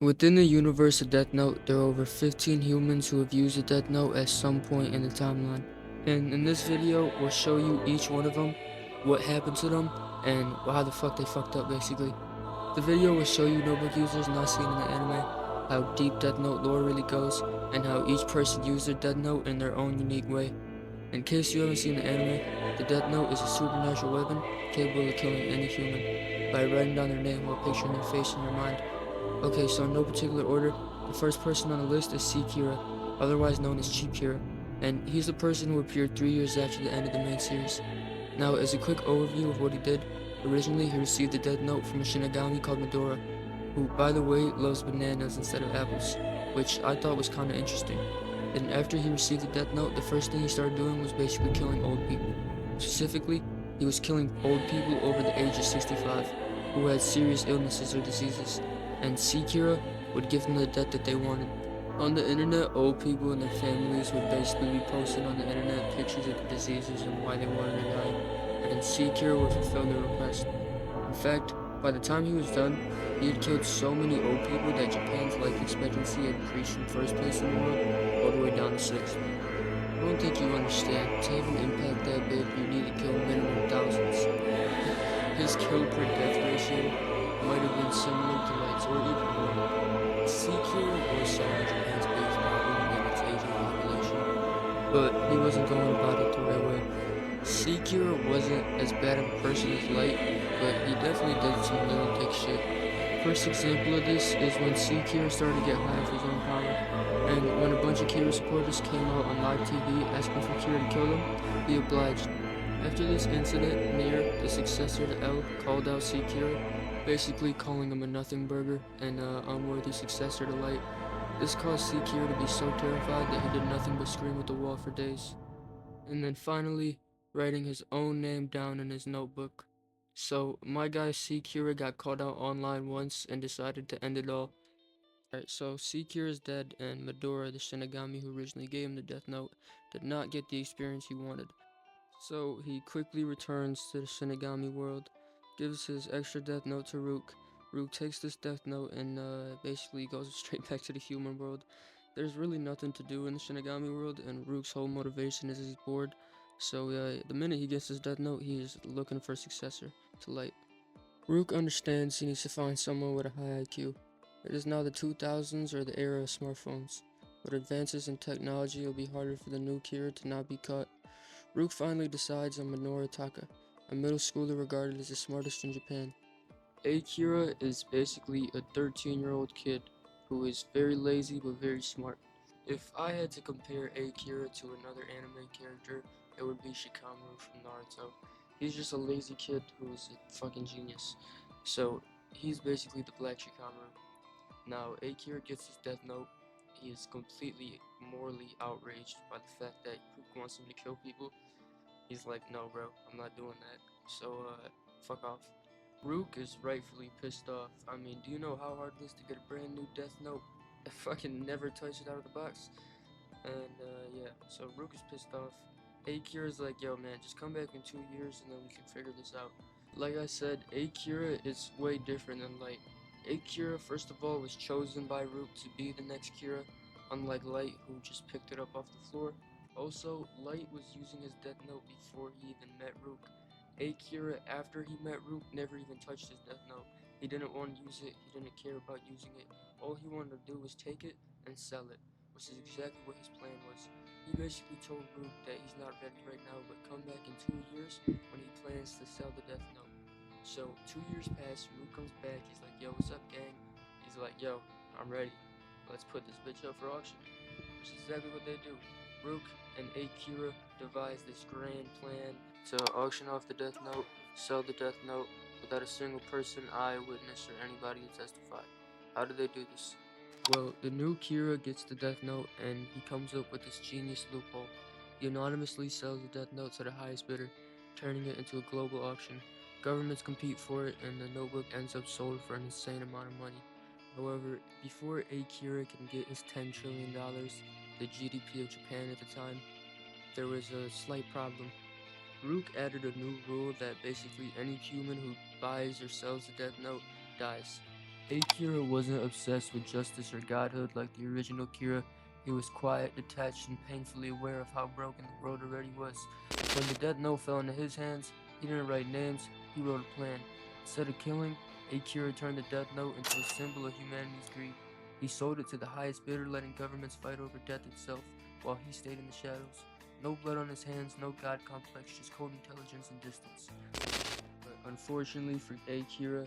Within the universe of Death Note, there are over 15 humans who have used the Death Note at some point in the timeline. And in this video, we'll show you each one of them, what happened to them, and how the fuck they fucked up basically. The video will show you notebook users not seen in the anime, how deep Death Note lore really goes, and how each person used their Death Note in their own unique way. In case you haven't seen the anime, the Death Note is a supernatural weapon capable of killing any human by writing down their name while picturing their face in your mind. Okay, so in no particular order, the first person on the list is C. Kira, otherwise known as Cheap Kira, and he's the person who appeared 3 years after the end of the main series. Now, as a quick overview of what he did, originally he received a death note from a Shinigami called Medora, who, by the way, loves bananas instead of apples, which I thought was kinda interesting. Then after he received the death note, the first thing he started doing was basically killing old people. Specifically, he was killing old people over the age of 65, who had serious illnesses or diseases, and Sekira would give them the death that they wanted. On the internet, old people and their families would basically be posting on the internet pictures of the diseases and why they wanted to die, and then Sekira would fulfill their request. In fact, by the time he was done, he had killed so many old people that Japan's life expectancy had increased from first place in the world all the way down to sixth. I don't think you understand. To have an impact that big, you need to kill minimum thousands. His kill per death ratio might have been similar to Light's or even more. Sekiro was solving Japan's biggest problem in its aging population, but he wasn't going about it the right way. Sekiro wasn't as bad of a person as Light, but he definitely did some little dick shit. First example of this is when Sekiro started to get high off his own power, and when a bunch of Kira supporters came out on live TV asking for Kira to kill them, he obliged. After this incident, Nier, the successor to L, called out Sekiro, basically calling him a nothing burger and an unworthy successor to Light. This caused Sekiro to be so terrified that he did nothing but scream at the wall for days. And then finally, writing his own name down in his notebook. So, my guy Sekiro got called out online once and decided to end it all. Alright, so Sekiro is dead, and Medora, the Shinigami who originally gave him the Death Note, did not get the experience he wanted. So he quickly returns to the Shinigami world, gives his extra Death Note to Rook. Rook takes this Death Note and basically goes straight back to the human world. There's really nothing to do in the Shinigami world, and Rook's whole motivation is he's bored. So the minute he gets his Death Note, he's looking for a successor to Light. Rook understands he needs to find someone with a high IQ. It is now the 2000s or the era of smartphones. With advances in technology, it'll be harder for the new Kira to not be caught. Rook finally decides on Minoru Taka, a middle schooler regarded as the smartest in Japan. Akira is basically a 13-year-old kid who is very lazy but very smart. If I had to compare Akira to another anime character, it would be Shikamaru from Naruto. He's just a lazy kid who's a fucking genius. So, he's basically the Black Shikamaru. Now, Akira gets his death note. He is completely morally outraged by the fact that Rook wants him to kill people. He's like, no, bro, I'm not doing that. So, fuck off. Rook is rightfully pissed off. I mean, do you know how hard it is to get a brand new Death Note? I fucking never touch it out of the box. And, yeah, so Rook is pissed off. Akira's like, yo, man, just come back in 2 years and then we can figure this out. Like I said, Akira is way different than Light. Akira, first of all, was chosen by Rook to be the next Kira, unlike Light, who just picked it up off the floor. Also, Light was using his Death Note before he even met Rook. Akira, after he met Rook, never even touched his Death Note. He didn't want to use it, he didn't care about using it. All he wanted to do was take it and sell it, which is exactly what his plan was. He basically told Rook that he's not ready right now, but come back in 2 years when he plans to sell the Death Note. So 2 years pass, Rook comes back, he's like, yo, what's up, gang? He's like, yo, I'm ready. Let's put this bitch up for auction. Which is exactly what they do. Rook and Akira devise this grand plan to auction off the Death Note, sell the Death Note, without a single person, eyewitness, or anybody to testify. How do they do this? Well, the new Kira gets the Death Note, and he comes up with this genius loophole. He anonymously sells the Death Note to the highest bidder, turning it into a global auction. Governments compete for it, and the notebook ends up sold for an insane amount of money. However, before Akira can get his $10 trillion, the GDP of Japan at the time, there was a slight problem. Rook added a new rule that basically any human who buys or sells the Death Note dies. Akira wasn't obsessed with justice or godhood like the original Kira. He was quiet, detached, and painfully aware of how broken the world already was. When the Death Note fell into his hands, he didn't write names, he wrote a plan. Instead of killing, Akira turned the Death Note into a symbol of humanity's greed. He sold it to the highest bidder, letting governments fight over death itself, while he stayed in the shadows. No blood on his hands, no god complex, just cold intelligence and distance. But unfortunately for Akira,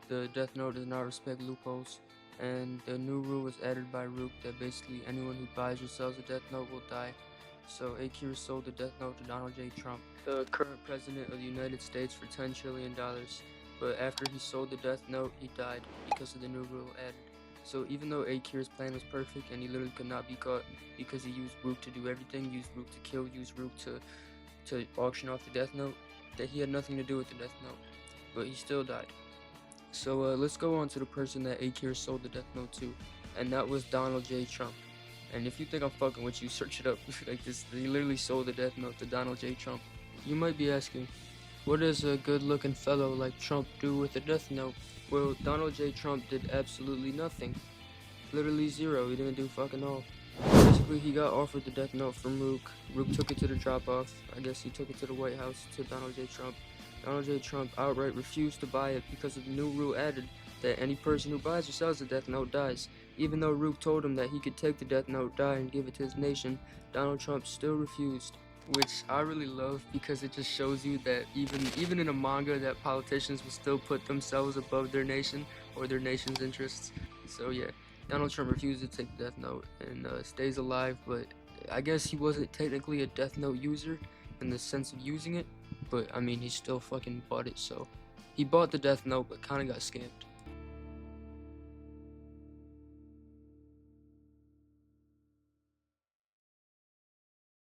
the Death Note does not respect loopholes, and the new rule was added by Rook that basically anyone who buys or sells a Death Note will die. So Akira sold the Death Note to Donald J. Trump, the current president of the United States, for $10 trillion. But after he sold the Death Note, he died because of the new rule added. So even though Akira's plan was perfect and he literally could not be caught because he used Rook to do everything, used Rook to kill, used Rook to auction off the Death Note, that he had nothing to do with the Death Note. But he still died. So let's go on to the person that Akira sold the Death Note to, and that was Donald J. Trump. And if you think I'm fucking with you, search it up. Like this, he literally sold the Death Note to Donald J. Trump. You might be asking, what does a good-looking fellow like Trump do with a Death Note? Well, Donald J. Trump did absolutely nothing. Literally zero. He didn't do fucking all. Basically, he got offered the Death Note from Rook. Rook took it to the drop-off. I guess he took it to the White House to Donald J. Trump. Donald J. Trump outright refused to buy it because of the new rule added that any person who buys or sells the Death Note dies. Even though Rook told him that he could take the Death Note, die, and give it to his nation, Donald Trump still refused. Which I really love because it just shows you that even in a manga that politicians will still put themselves above their nation or their nation's interests. So yeah, Donald Trump refused to take the Death Note and stays alive, but I guess he wasn't technically a Death Note user in the sense of using it, but I mean he still fucking bought it, so he bought the Death Note but kinda got scammed.